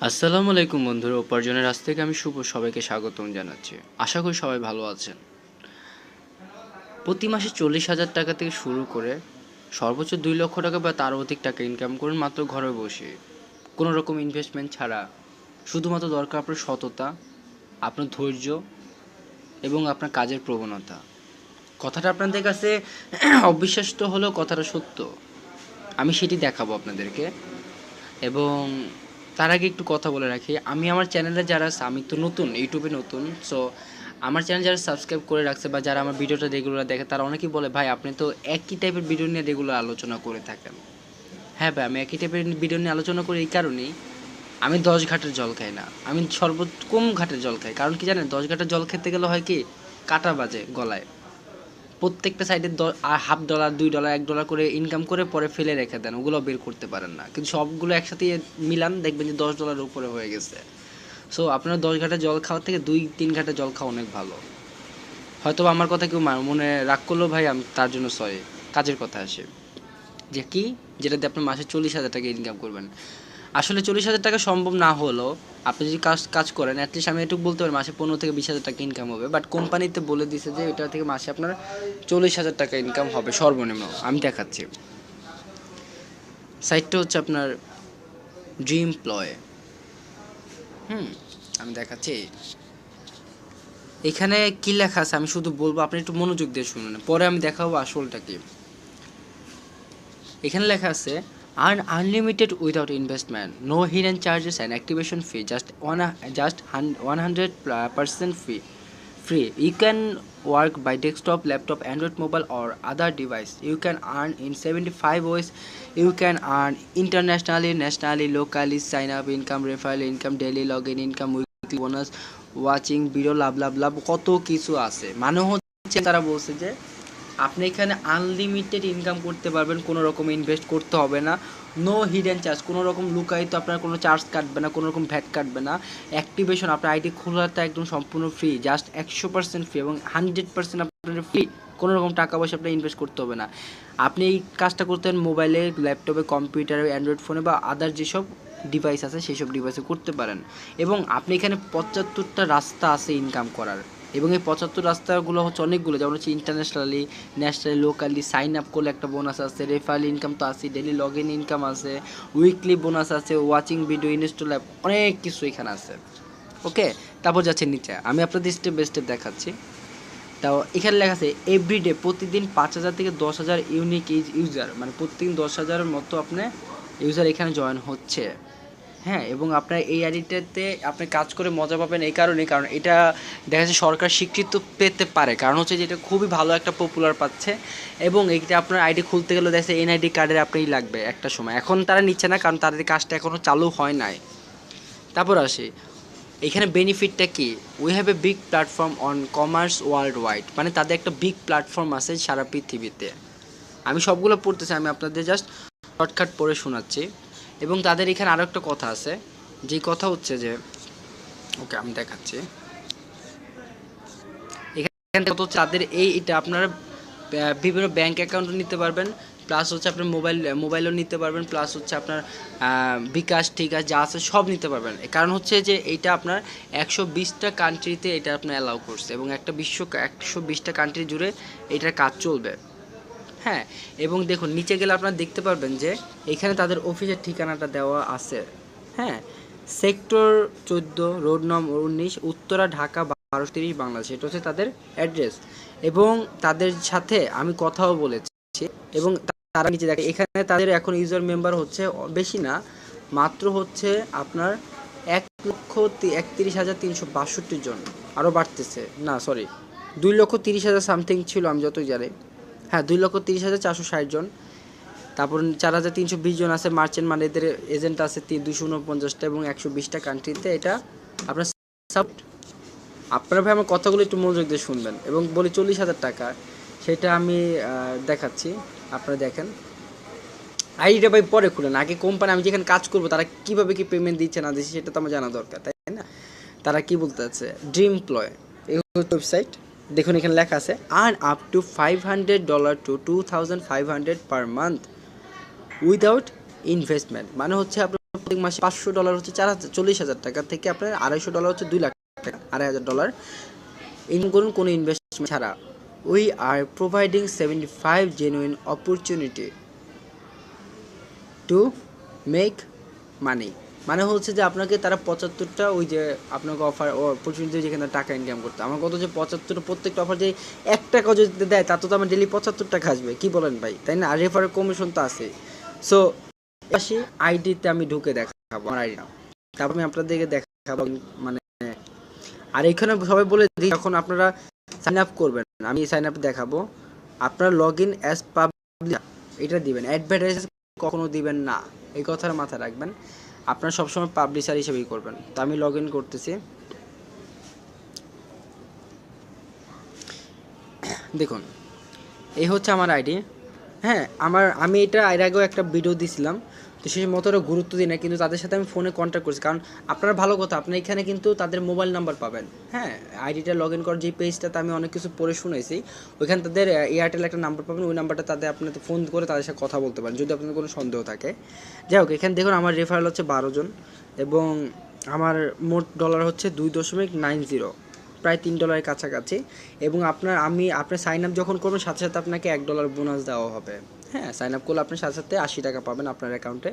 আসসালামু আলাইকুম বন্ধুরা, উপার্জনের রাস্তা থেকে আমি শুভ সবাইকে স্বাগতম জানাচ্ছি। আশা করি সবাই ভালো আছেন। প্রতি মাসে 40,000 টাকা থেকে শুরু করে সর্বোচ্চ 2 লক্ষ টাকা বা তার অধিক টাকা ইনকাম করুন মাত্র ঘরে বসে, কোনো রকম ইনভেস্টমেন্ট ছাড়া। শুধুমাত্র দরকার আপনার সততা, আপনার ধৈর্য এবং আপনার কাজের প্রবণতা। কথাটা আপনাদের কাছে অবিশ্বাস্য হলেও কথাটা সত্য। আমি সেটি দেখাবো আপনাদেরকে। এবং তার আগে একটু কথা বলে রাখি, আমি আমার চ্যানেলে যারা আছে, আমি তো নতুন, ইউটিউবে নতুন। সো আমার চ্যানেল যারা সাবস্ক্রাইব করে রাখছে বা যারা আমার ভিডিওটা রেগুলার দেখে, তারা অনেকেই বলে, ভাই আপনি তো একই টাইপের ভিডিও নিয়ে রেগুলার আলোচনা করে থাকেন। হ্যাঁ ভাই, আমি একই টাইপের ভিডিও নিয়ে আলোচনা করি এই কারণেই, আমি 10 ঘাটের জল খাই না, আমি সর্বোত্তম ঘাটের জল খাই। কারণ কি জানেন, 10 ঘাটের জল খেতে গেলে হয় কি, কাটা বাজে গলায়। প্রত্যেকটা সাইডে $1/2, $2, $1 করে ইনকাম করে পরে ফেলে রেখে দেন, ওগুলো বের করতে পারেন না। কিন্তু সবগুলো একসাথে মিলান, দেখবেন যে $10 উপরে হয়ে গেছে। সো আপনারা 10 ঘাটে জল খাওয়ার থেকে 2-3 ঘাটে জল খাওয়া অনেক ভালো। হয়তো আমার কথা কেউ মনে রাগ করলেও ভাই আমি তার জন্য সরি। কাজের কথা আসে যে কি, যেটাতে আপনি মাসে 40,000 টাকা ইনকাম করবেন। আসলে 40,000 টাকা সম্ভব না হলেও আপনি যদি কাজ করেন, অ্যাটলিস্ট আমি এটুকু বলতে পারি মাসে 15,000 থেকে 20,000 টাকা ইনকাম হবে। বাট কোম্পানিতে বলে দিছে যে এটা থেকে মাসে আপনার 40,000 টাকা ইনকাম হবে সর্বনিম্ন। আমি দেখাচ্ছি, সাইটটা হচ্ছে আপনার ড্রিম প্লয়। আমি দেখাচ্ছি। এখানে কি লেখা আছে আমি শুধু বলবো, আপনি একটু মনোযোগ দিয়ে শুনুন, পরে আমি দেখাবো আসলটা কি। এখানে লেখা আছে, earn unlimited without investment, no hidden charges and activation fee, just 100% free. You can work by desktop, laptop, Android mobile or other device. You can earn in 75 ways. You can earn internationally, nationally, locally. Sign up income, referral income, daily login income, weekly bonus, watching video, লাভ লাভ লাভ কত কিছু আছে। মানে হচ্ছে তারা বলছে যে আপনি এখানে আনলিমিটেড ইনকাম করতে পারবেন, কোনো রকম ইনভেস্ট করতে হবে না। নো হিডেন চার্জ, কোনো রকম লুকায়িত আপনার কোনো চার্জ কাটবে না, কোনো রকম ভ্যাট কাটবে না। অ্যাক্টিভেশন, আপনার আইডি খোলাটা একদম সম্পূর্ণ ফ্রি, জাস্ট 100% ফ্রি এবং 100% আপনার ফ্রি। কোনো রকম টাকা পয়সা আপনার ইনভেস্ট করতে হবে না। আপনি এই কাজটা করতেন মোবাইলে, ল্যাপটপে, কম্পিউটারে, অ্যান্ড্রয়েড ফোনে বা আদার যেসব ডিভাইস আছে সেই সব ডিভাইসে করতে পারেন। এবং আপনি এখানে 75টা রাস্তা আছে ইনকাম করার। এবং এই 75 রাস্তাগুলো হচ্ছে অনেকগুলো, যেমন হচ্ছে internationally, nationally, locally. Sign up করলে একটা বোনাস আছে, রেফারেল ইনকাম তো আছে, ডেলি লগ ইন ইনকাম আছে, উইকলি বোনাস আছে, ওয়াচিং ভিডিও, ইনস্টল অ্যাপ, অনেক কিছু এখানে আছে। ওকে, তারপর যাচ্ছে নিচে, আমি আপনাদের স্টেপ বাই স্টেপ দেখাচ্ছি। তাও এখানে লেখা আছে এভরিডে, প্রতিদিন 5,000 থেকে 10,000 ইউনিক ইউজার, মানে প্রতিদিন 10,000-এর মতো আপনার ইউজার এখানে জয়েন হচ্ছে। হ্যাঁ, এবং আপনার এই আইডিটাতে আপনি কাজ করে মজা পাবেন এই কারণে, কারণ এটা দেখা যাচ্ছে সরকার স্বীকৃত পেতে পারে, কারণ হচ্ছে যে এটা খুবই ভালো একটা পপুলার পাচ্ছে। এবং এইটা আপনার আইডি খুলতে গেলে দেখা যাচ্ছে এনআইডি কার্ডের আপনারই লাগবে একটা সময়। এখন তারা নিচ্ছে না, কারণ তাদের কাজটা এখনও চালু হয় নাই। তারপর আসি এখানে বেনিফিটটা কি। We have a big platform on commerce world wide, মানে তাদের একটা বিগ প্ল্যাটফর্ম আছে সারা পৃথিবীতে। আমি সবগুলো পড়তেছি, আমি আপনাদের জাস্ট শর্টকাট পড়ে শোনাচ্ছি। এবং তাদের এখানে আরও একটা কথা আছে, যে কথা হচ্ছে যে, ওকে আমি দেখাচ্ছি। এখানে কথা হচ্ছে তাদের এটা আপনারা বিভিন্ন ব্যাঙ্ক অ্যাকাউন্টও নিতে পারবেন, প্লাস হচ্ছে আপনার মোবাইলও নিতে পারবেন, প্লাস হচ্ছে আপনার বিকাশ, ঠিক আছে, যা আছে সব নিতে পারবেন। কারণ হচ্ছে যে এইটা আপনার 120টা কান্ট্রিতে এটা আপনার অ্যালাউ করছে, এবং 120টা কান্ট্রি জুড়ে এটার কাজ চলবে। হ্যাঁ, এবং দেখুন নিচে গেলে আপনারা দেখতে পারবেন যে এখানে তাদের অফিসের ঠিকানাটা দেওয়া আছে। হ্যাঁ, sector 14, road number 19, Uttara, Dhaka 1230, Bangladesh. এটা হচ্ছে তাদের অ্যাড্রেস। এবং তাদের সাথে আমি কথাও বলেছি। এবং তারা নিচে দেখে এখানে তাদের এখন ইউজার মেম্বার হচ্ছে বেশি না, মাত্র হচ্ছে আপনার 1,31,362 জন। আরও বাড়তেছে, না সরি, 2,30,000 সামথিং ছিল আমি যতই জানি। হ্যাঁ, 2,30,460 জন। তারপর 4,320 জন আছে মার্চেন্ট, মানে এদের এজেন্ট আছে 249টা, এবং 120টা কান্ট্রিতে এটা আপনার আপনারা ভাই আমার কথাগুলো একটু মনোযোগ দিয়ে শুনবেন। এবং বলি 40,000 টাকা, সেটা আমি দেখাচ্ছি, আপনারা দেখেন। আইডিটা ভাই পরে খুলেন, আগে কোম্পানি আমি যেখানে কাজ করবো তারা কীভাবে কি পেমেন্ট দিচ্ছে না দিচ্ছে সেটা তো আমার জানা দরকার, তাই না? তারা কি বলতে আছে, ড্রিম প্লয় এই ওয়েবসাইট। দেখুন এখানে লেখা আছে, earn up to $500 to $2,500 per month without investment. মানে হচ্ছে আপনার প্রত্যেক মাসে $500 হচ্ছে 40,000 টাকা থেকে আপনার $250 হচ্ছে 2 লাখ টাকা, $2,500 ইনকাম করুন কোনো ইনভেস্টমেন্ট ছাড়া। We are providing 75 genuine opportunity to make money. মানে হচ্ছে যে আপনাকে তারা 75টা ওই যে আপনাকে অফার অপরচুনিটি যেখানে টাকা ইনকাম করতে, আমার কত যে 75টা প্রত্যেকটা অফার যে 1 টাকাও যদি দেয় তা তো আমার ডেলি 75 টাকা আসবে, কি বলেন ভাই, তাই না? আর রেফারের কমিশন তো আছে। সো আসি আইডিতে আমি ঢুকে দেখাবো আমার আইডি, তারপর আমি আপনাদেরকে দেখাবো মানে। আর এখানে সবাই বলে দিই যখন আপনারা সাইন আপ করবেন, আমি সাইন আপ দেখাবো, আপনারা লগ ইন অ্যাজ পাবলিক এটা দিবেন, অ্যাডভার্টাইজ কখনো দিবেন না, এই কথার মাথায় রাখবেন। আপনারা সবসময় পাবলিশার হিসেবেই করবেন। তো আমি লগ ইন করতেছি, দেখুন এই হচ্ছে আমার আইডি। হ্যাঁ, আমি এটা এর আগেও একটা ভিডিও দিছিলাম, তো সেই মতোটা গুরুত্ব দিই না, কিন্তু তাদের সাথে আমি ফোনে কন্ট্যাক্ট করছি, কারণ আপনার ভালো কথা, আপনার এখানে কিন্তু তাদের মোবাইল নাম্বার পাবেন। হ্যাঁ, আইডিটা লগ ইন করার যে পেজটাতে আমি অনেক কিছু পড়ে শুনেছি, ওইখানে তাদের এয়ারটেল একটা নাম্বার পাবেন, ওই নাম্বারটা তাদের আপনাদের ফোন করে তাদের সাথে কথা বলতে পারেন যদি আপনাদের কোনো সন্দেহ থাকে। যাই হোক, এখানে দেখুন আমার রেফারেল হচ্ছে 12 জন এবং আমার মোট ডলার হচ্ছে 2.90, প্রায় $3 কাছাকাছি। এবং আপনার সাইন আপ যখন করবেন সাথে সাথে আপনাকে $1 বোনাস দেওয়া হবে। হ্যাঁ, সাইন আপ করলে আপনি সাথে সাথে 80 টাকা পাবেন আপনার অ্যাকাউন্টে।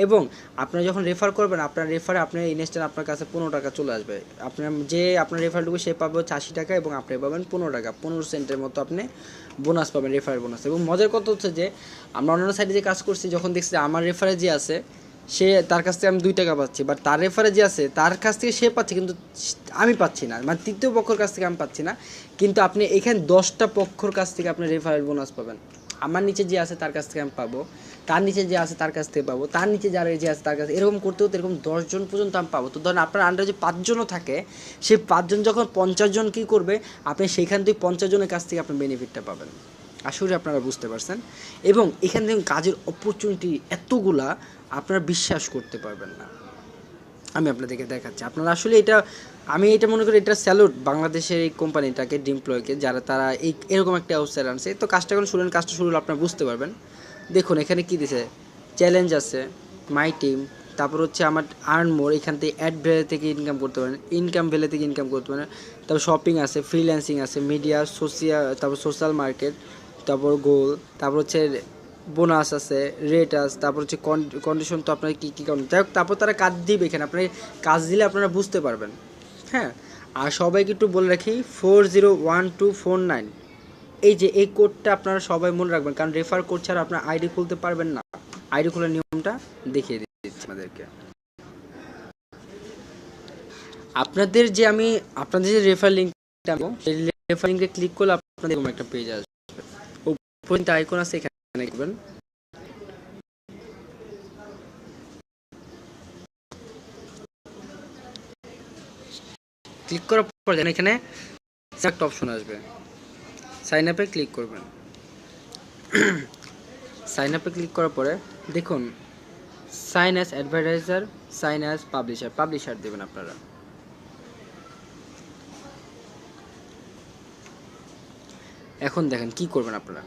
এবং আপনারা যখন রেফার করবেন, আপনার রেফারে আপনার ইনস্ট্যান্ট আপনার কাছে 15 টাকা চলে আসবে। আপনার রেফার দেবে সে পাবে হচ্ছে 80 টাকা এবং আপনি পাবেন 15 টাকা, 15 সেন্টের মতো আপনি বোনাস পাবেন, রেফারের বোনাস। এবং মজার কথা হচ্ছে যে আমরা অন্যান্য সাইডে যে কাজ করছি, যখন দেখছি আমার রেফারে যে আছে সে তার কাছ থেকে আমি 2 টাকা পাচ্ছি, বাট তার রেফারে যে আছে তার কাছ থেকে সে পাচ্ছে কিন্তু আমি পাচ্ছি না, মানে তৃতীয় পক্ষের কাছ থেকে আমি পাচ্ছি না। কিন্তু আপনি এখানে 10টা পক্ষর কাছ থেকে আপনি রেফারেল বোনাস পাবেন। আমার নিচে যে আছে তার কাছ থেকে আমি পাবো, তার নিচে যে আছে তার কাছ থেকে পাবো, তার নিচে যারা যে আছে তার কাছে, এরকম করতে হতে এরকম 10 জন পর্যন্ত আমি পাবো। তো ধরেন আপনার আন্ডারে যে 5 জনও থাকে, সেই 5 জন যখন 50 জন কী করবে, আপনি সেইখান থেকে 50 জনের কাছ থেকে আপনি বেনিফিটটা পাবেন। আসলে আপনারা বুঝতে পারছেন। এবং এখান থেকে কাজের অপরচুনিটি এতগুলা, আপনারা বিশ্বাস করতে পারবেন না। আমি আপনাদেরকে দেখাচ্ছি, আপনারা আসলে আমি এটা মনে করি এটা স্যালুট বাংলাদেশের এই কোম্পানিটাকে, ডিমপ্লয়কে, যারা তারা এরকম একটা ওয়েবসাইট আনছে। তো কাজটা এখন শুনেন, কাজটা শুরু হলে আপনারা বুঝতে পারবেন। দেখুন এখানে কী দিছে, চ্যালেঞ্জ আছে, মাই টিম, তারপর হচ্ছে আমার আর্ন মোর, এখান থেকে অ্যাড ভ্যালি থেকে ইনকাম করতে পারেন, ইনকাম ভ্যালি থেকে ইনকাম করতে পারেন, তারপর শপিং আছে, ফ্রিল্যান্সিং আছে, মিডিয়া, তারপর সোশ্যাল মার্কেট, তারপর গোল, তারপর হচ্ছে বোনাস আছে, রেট আছে, তারপর হচ্ছে কন্ডিশন, তো আপনার কী কী কারণ, যাই হোক, তারপর তারা কাজ দিবে এখানে, আপনার কাজ দিলে আপনারা বুঝতে পারবেন। হ্যাঁ, আর সবাইকে একটু বলে রাখি 401249, এই যে এই কোডটা আপনারা সবাই মনে রাখবেন, কারণ রেফার কোড ছাড়া আপনার আইডি খুলতে পারবেন না। আইডি খোলার নিয়মটা দেখিয়ে দিচ্ছি আমাদেরকে। আপনাদের যে রেফার লিঙ্কটা, সেই রেফার লিঙ্কে ক্লিক করলে আপনাদের এরকম একটা পেজ আসবে, উপরে আইকন আছে, এখানে দেখবেন। ক্লিক করার পর এখানে একটা অপশন আসবে, সাইন আপে ক্লিক করবেন। সাইন আপে ক্লিক করার পরে দেখুন sign as advertiser, sign as publisher দেবেন আপনারা। এখন দেখেন কি করবেন আপনারা।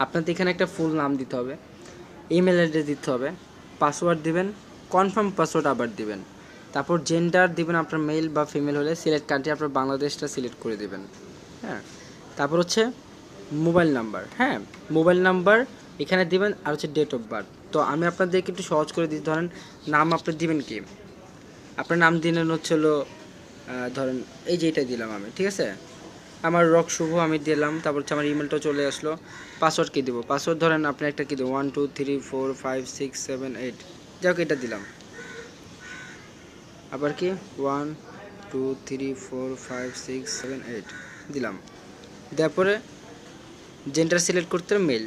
আপনাদের এখানে একটা ফুল নাম দিতে হবে, ইমেল অ্যাড্রেস দিতে হবে, পাসওয়ার্ড দিবেন, কনফার্ম পাসওয়ার্ড আবার দিবেন, তারপর জেন্ডার দিবেন, আপনার মেল বা ফিমেল হলে সিলেক্ট কান্ট্রি আপনার বাংলাদেশটা সিলেক্ট করে দেবেন। হ্যাঁ, তারপর হচ্ছে মোবাইল নাম্বার, হ্যাঁ মোবাইল নাম্বার এখানে দিবেন, আর হচ্ছে ডেট অফ বার্থ। তো আমি আপনাদেরকে একটু সহজ করে দিই, ধরেন নাম আপনি দিবেন কি, আপনার নাম দিলেন হচ্ছে হলো ধরেন এই যে এটা দিলাম আমি, ঠিক আছে, আমার রক শুভ আমি দিলাম, তারপর হচ্ছে আমার ইমেলটাও চলে আসলো। পাসওয়ার্ড কী দেবো, পাসওয়ার্ড ধরেন আপনি একটা কী দেবো 1 2 3 4 5 6 7 8, যাই হোক এটা দিলাম। আবার কি 1 2 3 4 5 6 7 8 দিলাম। দেওয়ার পরে জেন্ডার সিলেক্ট করতে মেল,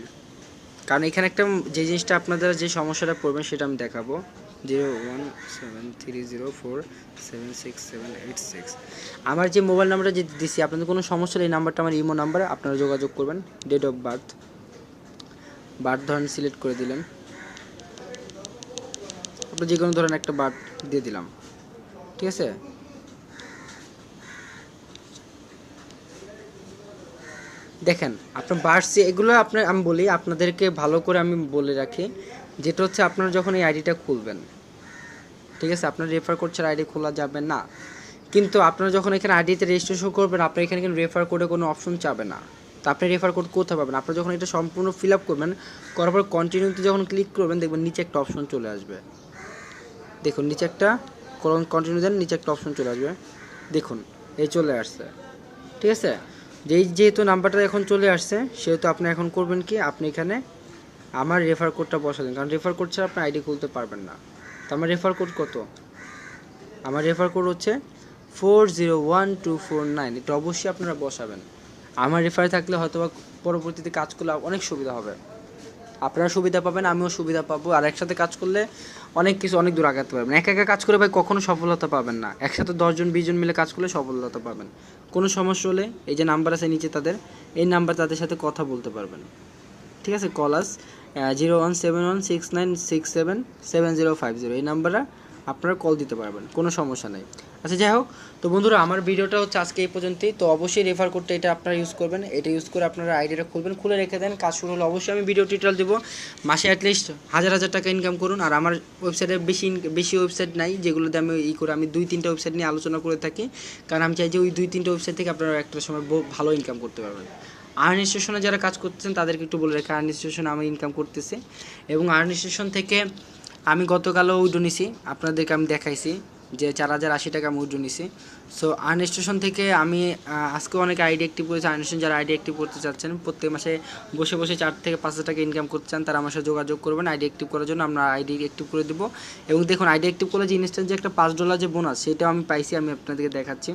কারণ এখানে একটা যে জিনিসটা আপনাদের যে সমস্যাটা পড়বেন সেটা আমি দেখাবো। 01730476786। আমার যে মোবাইল নাম্বারটা যে দিছি, আপনাদের কোনো সমস্যা এই নাম্বারটা আমার ইমো নাম্বারে আপনারা যোগাযোগ করবেন। ডেট অফ বার্থ ধরেন সিলেক্ট করে দিলেন, আপনি যে কোনো ধরেন একটা বার্থ দিয়ে দিলাম, ঠিক আছে। দেখেন আপনার বার্থ এগুলো আমি বলি আপনাদেরকে ভালো করে আমি বলে রাখি যেটা হচ্ছে আপনারা যখন এই আইডিটা খুলবেন, ঠিক আছে, আপনার রেফার কোড ছাড়া আইডি খোলা যাবে না। কিন্তু আপনারা যখন এখানে আইডিতে রেজিস্ট্রেশন করবেন, আপনার এখানে কিন্তু রেফার কোডে কোনো অপশন চাবে না। তো আপনি রেফার কোড কোথায় পাবেন? আপনারা যখন এটা সম্পূর্ণ ফিল আপ করবেন, করার পর কন্টিনিউতে যখন ক্লিক করবেন, দেখবেন নিচে একটা অপশন চলে আসবে। দেখুন নিচে একটা কন্টিনিউ দেন, নিচে একটা অপশন চলে আসবে। দেখুন এই চলে আসছে, ঠিক আছে। যেহেতু নাম্বারটা এখন চলে আসছে, সেহেতু আপনি এখন করবেন কি, আপনি এখানে আমার রেফার কোডটা বসালেন, কারণ রেফার কোড ছাড়া আপনি আইডি খুলতে পারবেন না। তো আমার রেফার কোড কত? আমার রেফার কোড হচ্ছে 401249। এটা অবশ্যই আপনারা বসাবেন। আমার রেফারে থাকলে হয়তো বা পরবর্তীতে কাজ করলে অনেক সুবিধা হবে, আপনারা সুবিধা পাবেন, আমিও সুবিধা পাবো। আর একসাথে কাজ করলে অনেক কিছু অনেক দূর আগাতে পারবেন। একা একা কাজ করে ভাই কখনো সফলতা পাবেন না। একসাথে 10 জন 20 জন মিলে কাজ করলে সফলতা পাবেন। কোনো সমস্যা হলে এই যে নাম্বার আছে নিচে তাদের, এই নাম্বার তাদের সাথে কথা বলতে পারবেন, ঠিক আছে। কলাস 017169677050, এই নাম্বারে আপনারা কল দিতে পারবেন, কোনো সমস্যা নেই। আচ্ছা যাই হোক, তো বন্ধুরা আমার ভিডিওটা হচ্ছে আজকে এই পর্যন্তই। তো অবশ্যই রেফার কোডটা এটা আপনারা ইউজ করবেন, এটা ইউজ করে আপনারা আইডিটা খুলবেন, খুলে রেখে দেন। কাজ শুরু হলে অবশ্যই আমি ভিডিও টিউটোরিয়াল দেবো। মাসে অ্যাটলিস্ট 1000 টাকা ইনকাম করুন। আর আমার ওয়েবসাইটে বেশি ওয়েবসাইট নাই যেগুলোতে আমি করে, আমি 2-3টা ওয়েবসাইট নিয়ে আলোচনা করে থাকি, কারণ আমি চাই যে ওই 2-3টা ওয়েবসাইট থেকে আপনারা একটা সময় ভালো ইনকাম করতে পারবেন। আর্ন স্টেশনে যারা কাজ করতেছেন তাদেরকে একটু বলে রাখি, আর্ন স্টেশনে আমি ইনকাম করতেছি, এবং আর্ন স্টেশন থেকে আমি গতকালও উইড্রো নিছি, আপনাদেরকে আমি দেখাইছি যে 4080 টাকা আমি উইড্রো নিছি। সো আর্ন স্টেশন থেকে আমি আজকে অনেক আইডি অ্যাক্টিভ করেছি। আর্ন স্টেশন যারা আইডি অ্যাক্টিভ করতে চাচ্ছেন, প্রত্যেক মাসে বসে বসে 4 থেকে 5 হাজার টাকা ইনকাম করতে চান, তারা আমার সাথে যোগাযোগ করবেন আইডি অ্যাক্টিভ করার জন্য। আমরা আইডি অ্যাক্টিভ করে দেবো। এবং দেখুন আইডি অ্যাক্টিভ করলে যে ইনস্ট্যান্ট যে একটা $5 যে বোনাস, সেটাও আমি পাইছি, আমি আপনাদেরকে দেখাচ্ছি।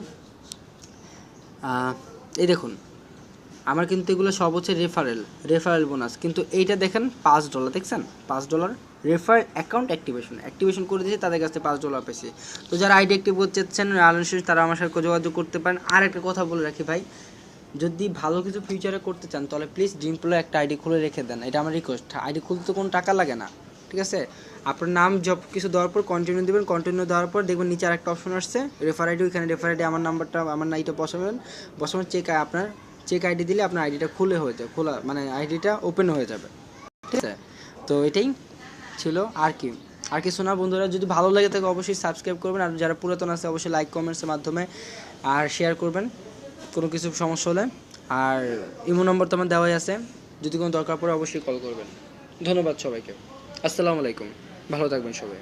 এই দেখুন আমার কিন্তু এগুলো সব হচ্ছে রেফারেল বোনাস, কিন্তু এইটা দেখেন $5 দেখছেন, $5 রেফার অ্যাকাউন্ট অ্যাক্টিভেশন করে দিয়েছে, তাদের কাছে $5 পেয়েছি। তো যারা আইডি অ্যাক্টিভ করতেছেন তারা আমার সাথে যোগাযোগ করতে পারেন। আর একটা কথা বলে রাখি ভাই, যদি ভালো কিছু ফিউচারে করতে চান তাহলে প্লিজ ড্রিমপ্লো একটা আইডি খুলে রেখে দেন, এটা আমার রিকোয়েস্ট। আইডি খুলতে কোনো টাকা লাগে না, ঠিক আছে। আপনার নাম জব কিছু দেওয়ার পর কন্টিনিউ দেবেন, কন্টিনিউ দেওয়ার পর দেখবেন নিচে আরেকটা অপশন আসছে রেফার আইডি, ওইখানে রেফার আইডি আমার নাম্বারটা আমার নাইটা বসাবেন, আপনার চেক আইডি দিলে আপনার আইডিটা খোলা মানে আইডিটা ওপেন হয়ে যাবে, ঠিক আছে। তো এটাই ছিল, আর কিছু না। বন্ধুরা যদি ভালো লাগে থাকে অবশ্যই সাবস্ক্রাইব করবেন, আর যারা পুরাতন আছে অবশ্যই লাইক কমেন্টসের মাধ্যমে আর শেয়ার করবেন কোনো কিছু সমস্যা হলে। আর ইমো নম্বর তো আমার দেওয়াই আছে, যদি কোনো দরকার পড়ে অবশ্যই কল করবেন। ধন্যবাদ সবাইকে, আসসালামু আলাইকুম, ভালো থাকবেন সবাই।